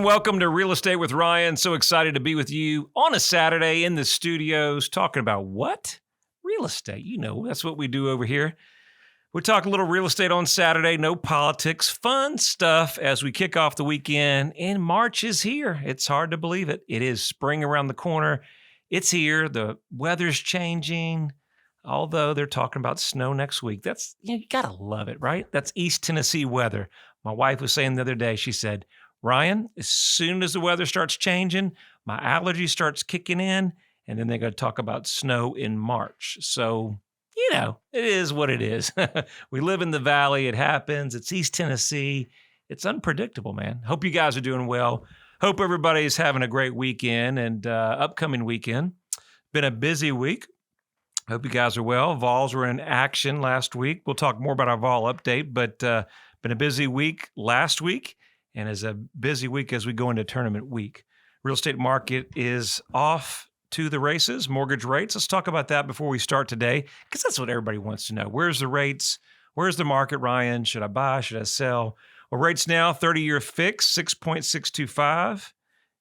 welcome to Real Estate with Ryan. So excited to be with you on a Saturday in the studios talking about what? Real estate. You know, that's what we do over here. We talk a little real estate on Saturday, no politics, fun stuff as we kick off the weekend. And March is here. It's hard to believe it. It is spring around the corner. It's here. The weather's changing, although they're talking about snow next week. That's, you gotta love it, right? That's East Tennessee weather. My wife was saying the other day, she said, Ryan, as soon as the weather starts changing, my allergy starts kicking in, and then they're going to talk about snow in March. So, you know, it is what it is. We live in the valley. It happens. It's East Tennessee. It's unpredictable, man. Hope you guys are doing well. Hope everybody's having a great weekend and upcoming weekend. Been a busy week. Hope you guys are well. Vols were in action last week. We'll talk more about our Vol update, but been a busy week last week. And as a busy week as we go into tournament week. Real estate market is off to the races, mortgage rates. Let's talk about that before we start today, because that's what everybody wants to know. Where's the rates? Where's the market, Ryan? Should I buy? Should I sell? Well, rates now, 30-year fixed, 6.625,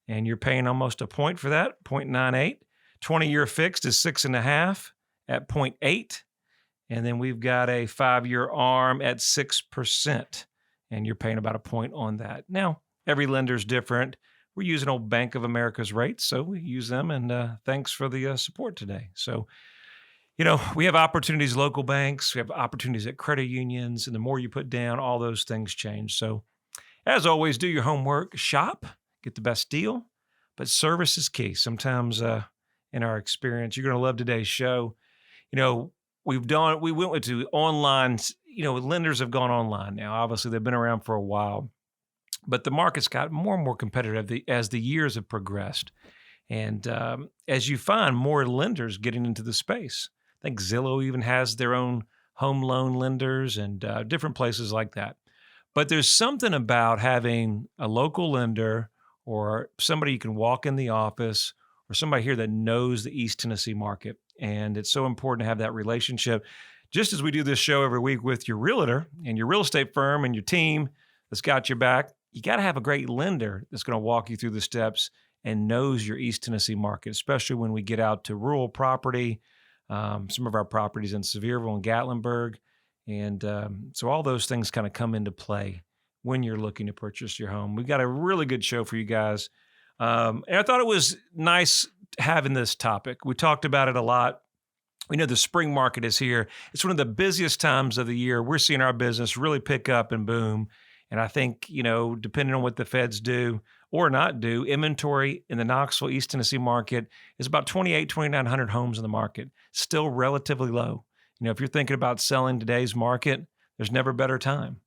and you're paying almost a point for that, 0.98. 20-year fixed is 6.5 at 0.8. And then we've got a 5-year ARM at 6%. And you're paying about a point on that. Now, every lender's different. We're using old Bank of America's rates, so we use them, and thanks for the support today. So, you know, we have opportunities, local banks, we have opportunities at credit unions, and the more you put down, all those things change. So, as always, do your homework, shop, get the best deal, but service is key. Sometimes in our experience, you're going to love today's show. You know, we went to online. You know, lenders have gone online now. Obviously, they've been around for a while, but the market's got more and more competitive as the years have progressed. And as you find more lenders getting into the space, I think Zillow even has their own home loan lenders and different places like that. But there's something about having a local lender or somebody you can walk in the office or somebody here that knows the East Tennessee market. And it's so important to have that relationship. Just as we do this show every week with your realtor and your real estate firm and your team that's got your back, you got to have a great lender that's going to walk you through the steps and knows your East Tennessee market, especially when we get out to rural property, some of our properties in Sevierville and Gatlinburg. And so all those things kind of come into play when you're looking to purchase your home. We've got a really good show for you guys. And I thought it was nice having this topic. We talked about it a lot. We know the spring market is here. It's one of the busiest times of the year. We're seeing our business really pick up and boom. And I think, you know, depending on what the feds do or not do, inventory in the Knoxville, East Tennessee market is about 2,900 homes in the market. Still relatively low. You know, if you're thinking about selling today's market, there's never a better time.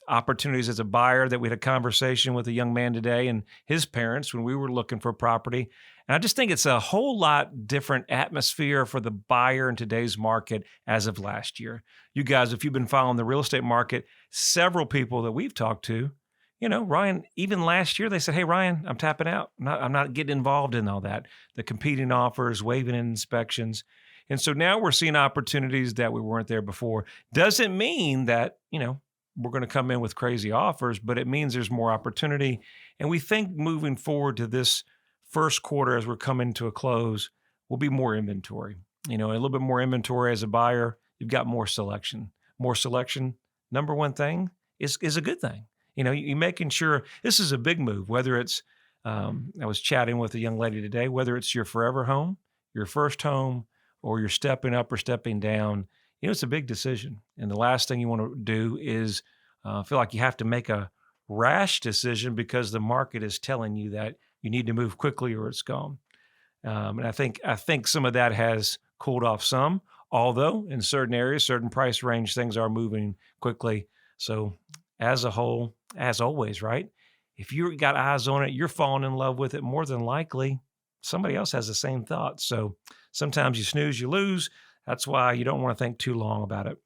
Opportunities as a buyer. That we had a conversation with a young man today and his parents when we were looking for property. And I just think it's a whole lot different atmosphere for the buyer in today's market as of last year. You guys, if you've been following the real estate market, several people that we've talked to, you know, Ryan, even last year, they said, hey, Ryan, I'm tapping out. I'm not getting involved in all that. The competing offers, waiving inspections. And so now we're seeing opportunities that we weren't there before. Doesn't mean that, you know, we're going to come in with crazy offers, but it means there's more opportunity. And we think moving forward to this first quarter as we're coming to a close will be more inventory. You know, a little bit more inventory as a buyer, you've got more selection. More selection, number one thing, is a good thing. You know, you're making sure this is a big move, whether it's, I was chatting with a young lady today, whether it's your forever home, your first home, or you're stepping up or stepping down, you know, it's a big decision. And the last thing you want to do is feel like you have to make a rash decision because the market is telling you that you need to move quickly or it's gone. And I think some of that has cooled off some, although in certain areas, certain price range, things are moving quickly. So as a whole, as always, right? If you got eyes on it, you're falling in love with it, more than likely somebody else has the same thought. So sometimes you snooze, you lose. That's why you don't want to think too long about it.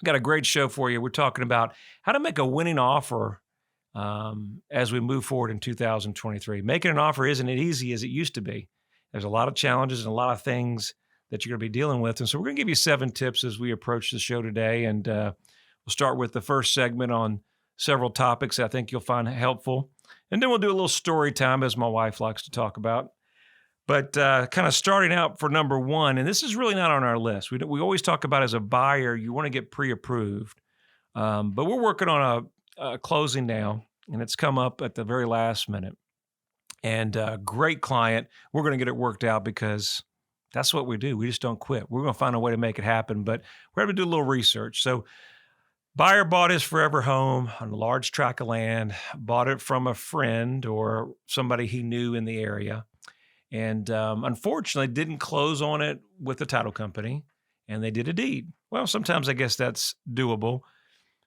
We've got a great show for you. We're talking about how to make a winning offer as we move forward in 2023. Making an offer isn't as easy as it used to be. There's a lot of challenges and a lot of things that you're going to be dealing with. And so we're going to give you 7 tips as we approach the show today. And we'll start with the first segment on several topics I think you'll find helpful. And then we'll do a little story time, as my wife likes to talk about. But kind of starting out for number one, and this is really not on our list. We always talk about as a buyer, you want to get pre-approved. But we're working on a closing now, and it's come up at the very last minute. And great client. We're going to get it worked out because that's what we do. We just don't quit. We're going to find a way to make it happen, but we're going to do a little research. So buyer bought his forever home on a large tract of land, bought it from a friend or somebody he knew in the area. And unfortunately, didn't close on it with the title company, and they did a deed. Well, sometimes I guess that's doable,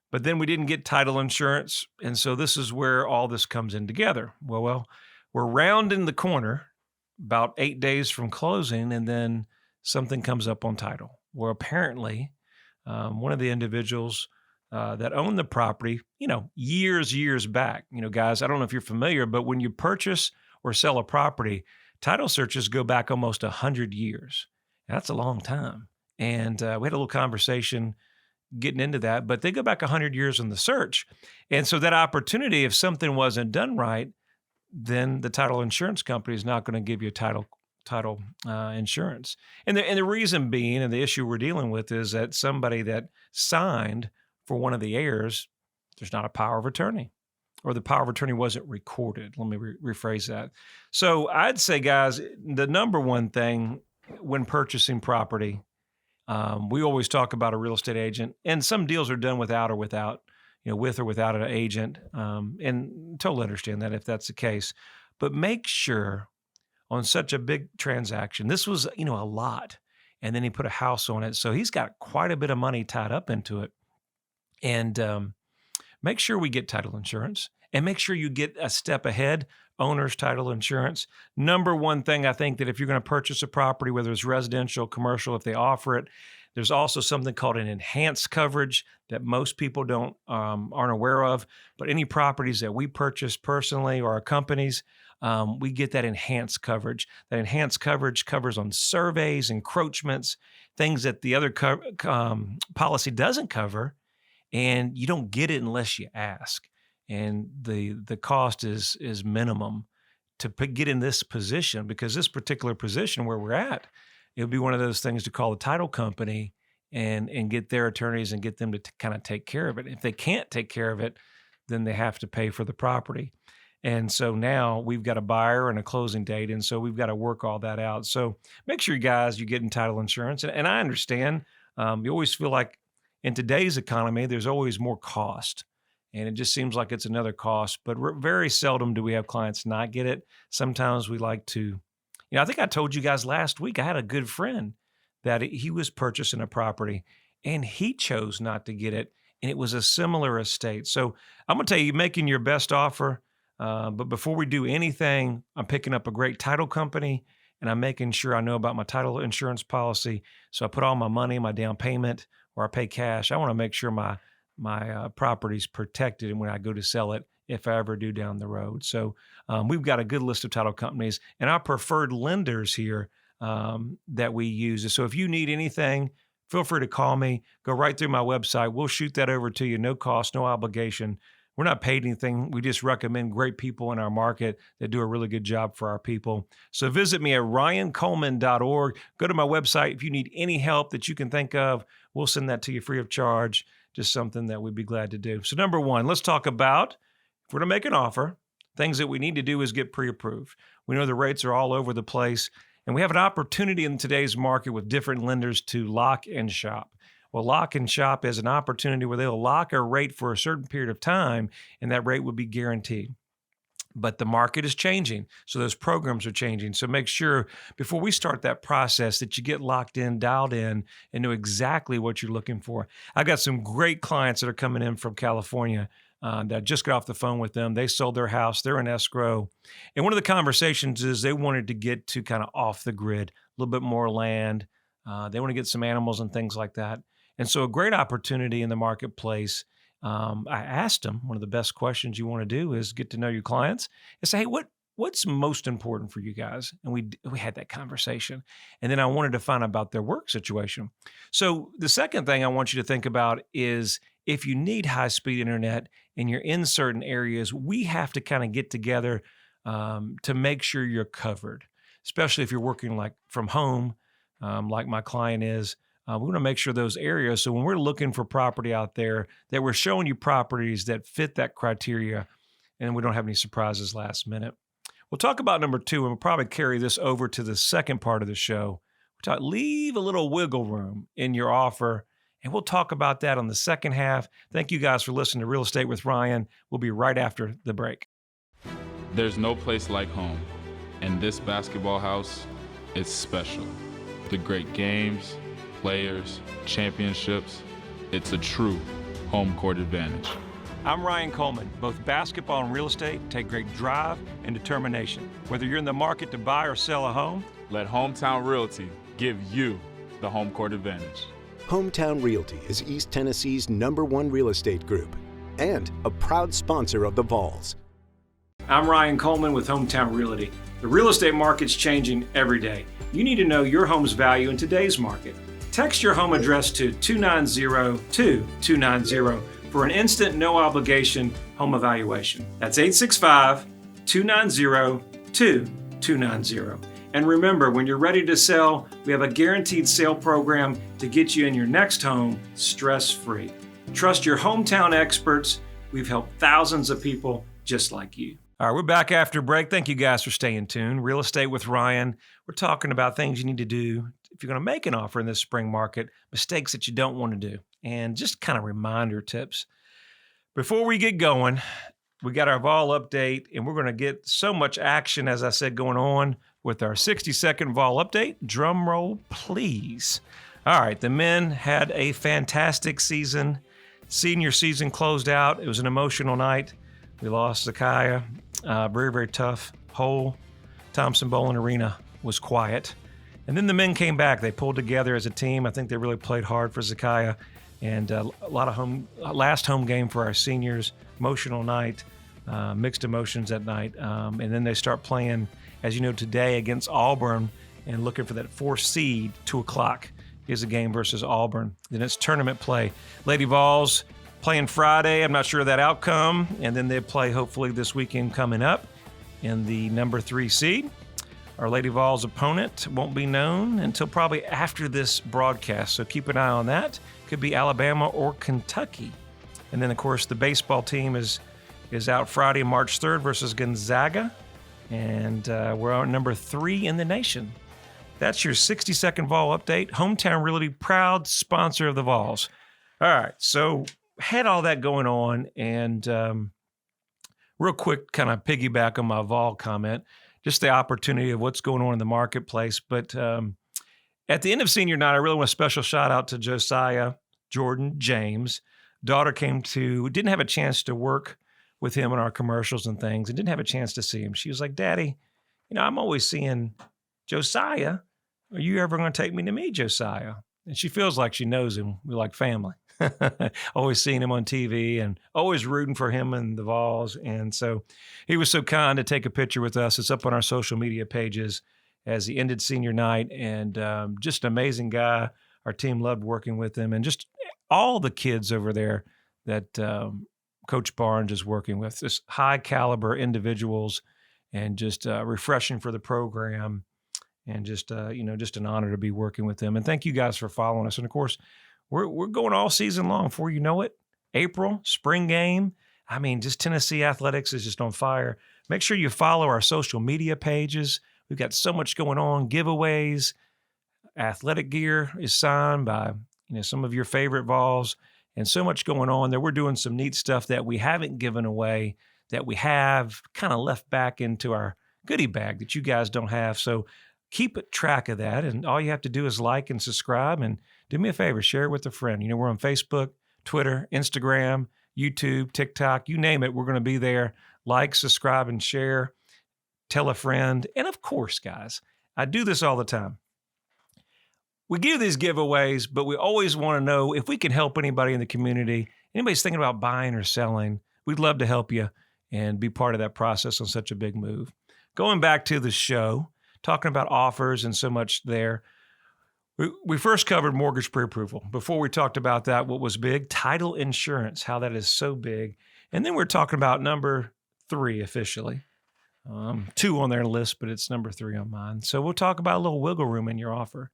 but then we didn't get title insurance, and so this is where all this comes in together. Well, we're rounding the corner, about 8 days from closing, and then something comes up on title, where apparently one of the individuals that owned the property, years back, guys, I don't know if you're familiar, but when you purchase or sell a property, title searches go back almost 100 years. That's a long time. And we had a little conversation getting into that, but they go back 100 years in the search. And so that opportunity, if something wasn't done right, then the title insurance company is not going to give you title insurance. And the reason being, and the issue we're dealing with, is that somebody that signed for one of the heirs, there's not a power of attorney, or the power of attorney wasn't recorded. Let me rephrase that. So I'd say, guys, the number one thing when purchasing property, we always talk about a real estate agent, and some deals are done without or without, with or without an agent, and totally understand that if that's the case. But make sure on such a big transaction, this was, a lot, and then he put a house on it. So he's got quite a bit of money tied up into it. And make sure we get title insurance, and make sure you get a step ahead, owner's title insurance. Number one thing, I think that if you're going to purchase a property, whether it's residential, commercial, if they offer it, there's also something called an enhanced coverage that most people aren't aware of. But any properties that we purchase personally or our companies, we get that enhanced coverage. That enhanced coverage covers on surveys, encroachments, things that the other policy doesn't cover. And you don't get it unless you ask. And the cost is minimum to get in this position, because this particular position where we're at, it would be one of those things to call the title company and get their attorneys and get them to kind of take care of it. If they can't take care of it, then they have to pay for the property. And so now we've got a buyer and a closing date, and so we've got to work all that out. So make sure, guys, you're getting title insurance. And I understand you always feel like in today's economy, there's always more cost. And it just seems like it's another cost, but very seldom do we have clients not get it. Sometimes we like to, I think I told you guys last week, I had a good friend that he was purchasing a property and he chose not to get it. And it was a similar estate. So I'm going to tell you, making your best offer. But before we do anything, I'm picking up a great title company and I'm making sure I know about my title insurance policy. So I put all my money, my down payment, or I pay cash. I want to make sure my property's protected, and when I go to sell it, if I ever do down the road. So we've got a good list of title companies, and our preferred lenders here that we use. So if you need anything, feel free to call me. Go right through my website. We'll shoot that over to you. No cost, no obligation. We're not paid anything. We just recommend great people in our market that do a really good job for our people. So visit me at ryancoleman.org. Go to my website. If you need any help that you can think of, we'll send that to you free of charge. Just something that we'd be glad to do. So number one, let's talk about, if we're going to make an offer, things that we need to do is get pre-approved. We know the rates are all over the place, and we have an opportunity in today's market with different lenders to lock and shop. Well, lock and shop is an opportunity where they'll lock a rate for a certain period of time, and that rate would be guaranteed. But the market is changing, so those programs are changing. So make sure before we start that process that you get locked in, dialed in, and know exactly what you're looking for. I've got some great clients that are coming in from California that I just got off the phone with them. They sold their house. They're in escrow. And one of the conversations is they wanted to get to kind of off the grid, a little bit more land. They want to get some animals and things like that. And so a great opportunity in the marketplace. I asked them, one of the best questions you want to do is get to know your clients and say, hey, what's most important for you guys? And we had that conversation. And then I wanted to find out about their work situation. So the second thing I want you to think about is if you need high-speed internet and you're in certain areas, we have to kind of get together to make sure you're covered, especially if you're working like from home, like my client is. We want to make sure those areas, so when we're looking for property out there, that we're showing you properties that fit that criteria and we don't have any surprises last minute. We'll talk about number 2, and we'll probably carry this over to the second part of the show. We'll talk, leave a little wiggle room in your offer, and we'll talk about that on the second half. Thank you guys for listening to Real Estate with Ryan. We'll be right after the break. There's no place like home, and this basketball house is special. The great games, players, championships, it's a true home court advantage. I'm Ryan Coleman. Both basketball and real estate take great drive and determination. Whether you're in the market to buy or sell a home, let Hometown Realty give you the home court advantage. Hometown Realty is East Tennessee's #1 real estate group and a proud sponsor of the Vols. I'm Ryan Coleman with Hometown Realty. The real estate market's changing every day. You need to know your home's value in today's market. Text your home address to 290-2290 for an instant, no obligation home evaluation. That's 865-290-2290. And remember, when you're ready to sell, we have a guaranteed sale program to get you in your next home stress-free. Trust your hometown experts. We've helped thousands of people just like you. All right, we're back after break. Thank you guys for staying tuned. Real Estate with Ryan. We're talking about things you need to do if you're going to make an offer in this spring market, mistakes that you don't want to do, and just kind of reminder tips. Before we get going, we got our Vol update, and we're going to get so much action, as I said, going on with our 60-second Vol update. Drum roll, please. All right, the men had a fantastic season. Senior season closed out. It was an emotional night. We lost Zakaya. Very, very tough. Whole Thompson Bowling Arena was quiet. And then the men came back. They pulled together as a team. I think they really played hard for Zakaya. And a lot of last home game for our seniors. Emotional night, mixed emotions that night. And then they start playing, as you know, today against Auburn and looking for that 4th seed. 2 o'clock is a game versus Auburn. Then it's tournament play. Lady Vols playing Friday. I'm not sure of that outcome. And then they play hopefully this weekend coming up in the number 3 seed. Our Lady Vols opponent won't be known until probably after this broadcast, so keep an eye on that. Could be Alabama or Kentucky. And then, of course, the baseball team is out Friday, March 3rd versus Gonzaga, and we're on number 3 in the nation. That's your 60-second Vol update. Hometown Realty, proud sponsor of the Vols. All right, so had all that going on, and real quick, kind of piggyback on my Vol comment, just the opportunity of what's going on in the marketplace. But at the end of senior night, I really want a special shout out to Josiah Jordan James. Daughter didn't have a chance to work with him on our commercials and things, and didn't have a chance to see him. She was like, "Daddy, I'm always seeing Josiah. Are you ever going to take me to meet Josiah?" And she feels like she knows him. We're like family. Always seeing him on TV and always rooting for him and the Vols. And so he was so kind to take a picture with us. It's up on our social media pages as he ended senior night. And just an amazing guy. Our team loved working with him. And just all the kids over there that Coach Barnes is working with, just high caliber individuals, and just refreshing for the program. And just an honor to be working with them. And thank you guys for following us. And of course, we're going all season long. Before you know it, April, spring game. I mean, just Tennessee athletics is just on fire. Make sure you follow our social media pages. We've got so much going on, giveaways. Athletic gear is signed by some of your favorite Vols, and so much going on there. We're doing some neat stuff that we haven't given away, that we have kind of left back into our goodie bag that you guys don't have. So keep track of that, and all you have to do is like and subscribe, and do me a favor, share it with a friend. We're on Facebook, Twitter, Instagram, YouTube, TikTok, you name it, we're going to be there. Like, subscribe, and share. Tell a friend. And of course, guys, I do this all the time. We give these giveaways, but we always want to know if we can help anybody in the community. Anybody's thinking about buying or selling, we'd love to help you and be part of that process on such a big move. Going back to the show, talking about offers and so much there. We first covered mortgage pre-approval. Before we talked about that, what was big? Title insurance, how that is so big. And then we're talking about number 3 officially. 2 on their list, but it's number 3 on mine. So we'll talk about a little wiggle room in your offer.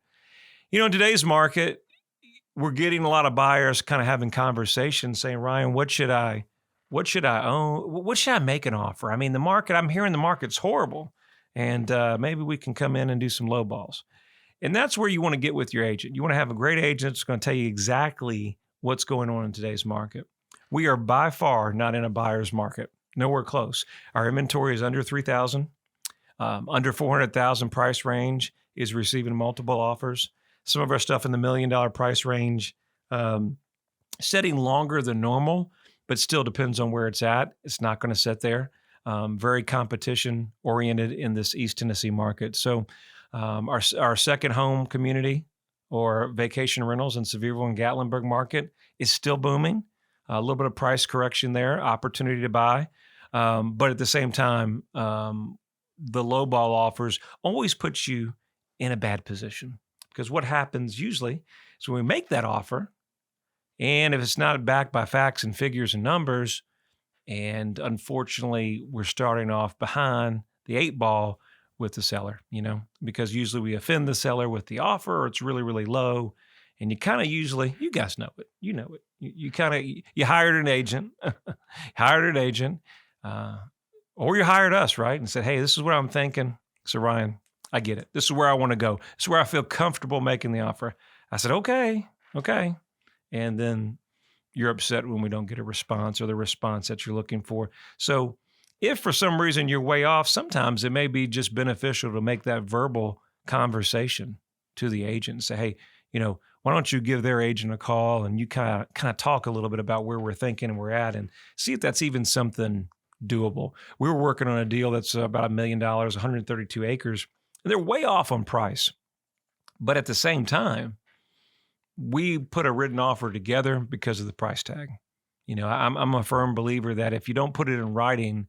In today's market, we're getting a lot of buyers kind of having conversations saying, Ryan, what should I own? What should I make an offer? I mean, I'm hearing the market's horrible, and maybe we can come in and do some low balls. And that's where you want to get with your agent. You want to have a great agent that's going to tell you exactly what's going on in today's market. We are by far not in a buyer's market. Nowhere close. Our inventory is under 3,000. Under 400,000 price range is receiving multiple offers. Some of our stuff in the $1 million price range, setting longer than normal, but still depends on where it's at. It's not going to sit there. Very competition oriented in this East Tennessee market. So our second home community or vacation rentals in Sevierville and Gatlinburg market is still booming. A little bit of price correction there, opportunity to buy. But at the same time, the low ball offers always puts you in a bad position, because what happens usually is when we make that offer, and if it's not backed by facts and figures and numbers, and unfortunately we're starting off behind the 8 ball with the seller, because usually we offend the seller with the offer, or it's really, really low. And you kind of usually, you guys know it, you hired an agent, or you hired us, right? And said, hey, this is what I'm thinking. So Ryan, I get it. This is where I want to go. This is where I feel comfortable making the offer. I said, okay. And then you're upset when we don't get a response or the response that you're looking for. So if for some reason you're way off, sometimes it may be just beneficial to make that verbal conversation to the agent and say, hey, why don't you give their agent a call and you kind of talk a little bit about where we're thinking and we're at, and see if that's even something doable. We were working on a deal that's about $1 million, 132 acres. They're way off on price. But at the same time, we put a written offer together because of the price tag. I'm a firm believer that if you don't put it in writing,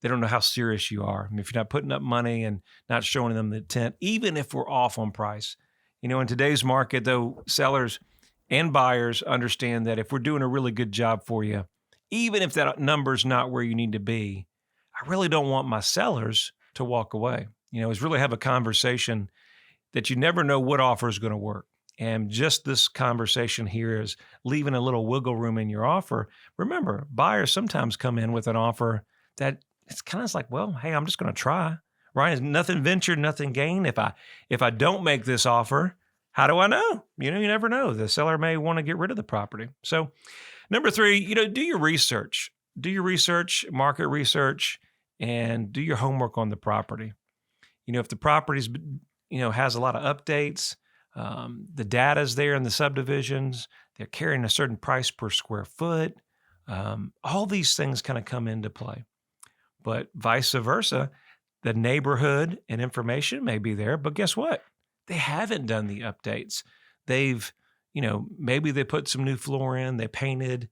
they don't know how serious you are. I mean, if you're not putting up money and not showing them the intent, even if we're off on price. In today's market, though, sellers and buyers understand that if we're doing a really good job for you, even if that number's not where you need to be, I really don't want my sellers to walk away. Is really have a conversation that you never know what offer is going to work. And just this conversation here is leaving a little wiggle room in your offer. Remember, buyers sometimes come in with an offer that it's kind of like, well, hey, I'm just going to try. Right? Nothing ventured, nothing gained. If I don't make this offer, how do I know? You never know. The seller may want to get rid of the property. So number 3, do your research. Do your research, market research, and do your homework on the property. If the property's, has a lot of updates, the data's there in the subdivisions, they're carrying a certain price per square foot. All these things kind of come into play. But vice versa, the neighborhood and information may be there, but guess what? They haven't done the updates. They've, maybe they put some new floor in, they painted,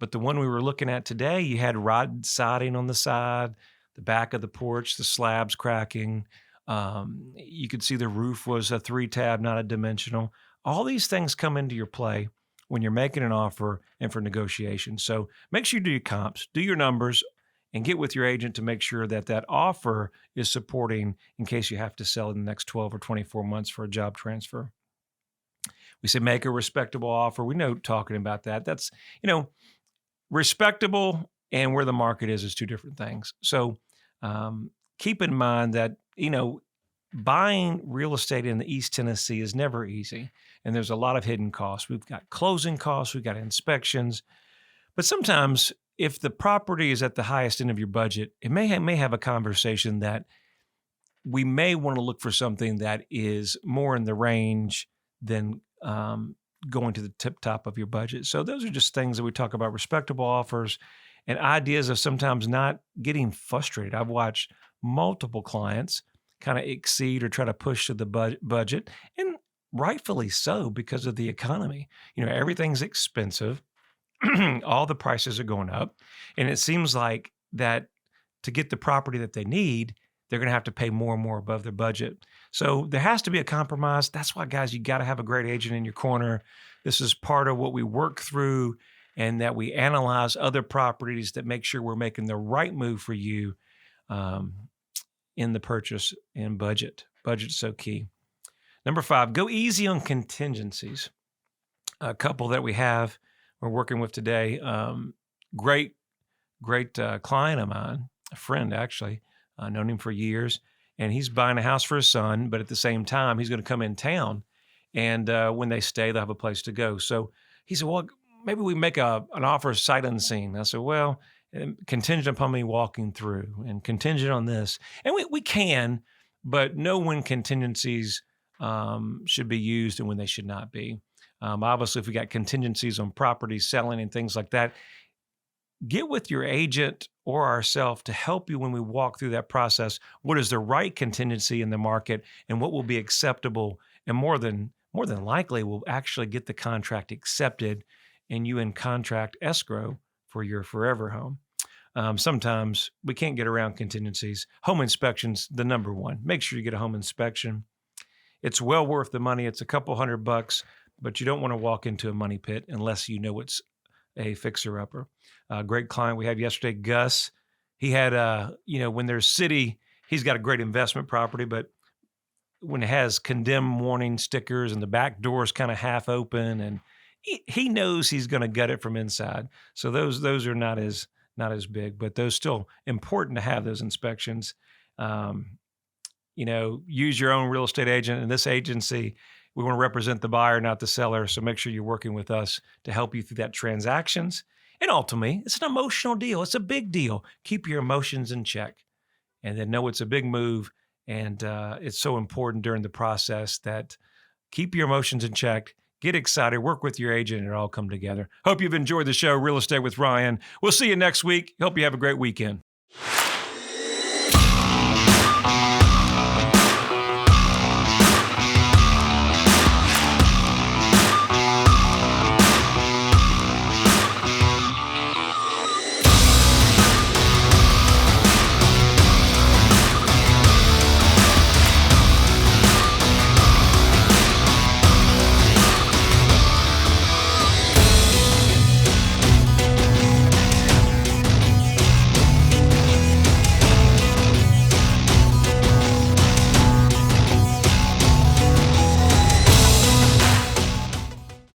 but the one we were looking at today, you had rod siding on the side, the back of the porch, the slabs cracking. You could see the roof was a 3-tab, not a dimensional. All these things come into your play when you're making an offer and for negotiation. So make sure you do your comps, do your numbers, and get with your agent to make sure that that offer is supporting in case you have to sell in the next 12 or 24 months for a job transfer. We say make a respectable offer. We know talking about that. That's, respectable and where the market is 2 different things. So keep in mind that, buying real estate in the East Tennessee is never easy. And there's a lot of hidden costs. We've got closing costs, we've got inspections. But sometimes if the property is at the highest end of your budget, it may have a conversation that we may want to look for something that is more in the range than going to the tip top of your budget. So those are just things that we talk about, respectable offers and ideas of sometimes not getting frustrated. I've watched multiple clients kind of exceed or try to push to the budget, and rightfully so because of the economy. Everything's expensive. All the prices are going up. And it seems like that to get the property that they need, they're going to have to pay more and more above their budget. So there has to be a compromise. That's why, guys, you got to have a great agent in your corner. This is part of what we work through, and that we analyze other properties that make sure we're making the right move for you in the purchase and budget. Budget's so key. Number 5, go easy on contingencies. A couple that we're working with today. Great client of mine, a friend actually, known him for years, and he's buying a house for his son, but at the same time, he's going to come in town, and when they stay, they'll have a place to go. So he said, well, maybe we make an offer sight unseen. I said, well, contingent upon me walking through and contingent on this. And we can, but know when contingencies should be used and when they should not be. Obviously, if we got contingencies on properties selling and things like that, get with your agent or ourselves to help you when we walk through that process. What is the right contingency in the market, and what will be acceptable, and more than likely will actually get the contract accepted and you in contract escrow for your forever home. Sometimes we can't get around contingencies. Home inspection's the number one. Make sure you get a home inspection. It's well worth the money. It's a couple $100, but you don't want to walk into a money pit unless you know it's a fixer-upper. A great client we had yesterday, Gus. He had, when there's city, he's got a great investment property, but when it has condemned warning stickers and the back door is kind of half open, and he knows he's going to gut it from inside. So those are not as big, but those still important to have those inspections. Use your own real estate agent. In this agency, we want to represent the buyer, not the seller. So make sure you're working with us to help you through that transactions. And ultimately, it's an emotional deal. It's a big deal. Keep your emotions in check, and then know it's a big move. And it's so important during the process that keep your emotions in check. Get excited, work with your agent, and it all come together. Hope you've enjoyed the show, Real Estate with Ryan. We'll see you next week. Hope you have a great weekend.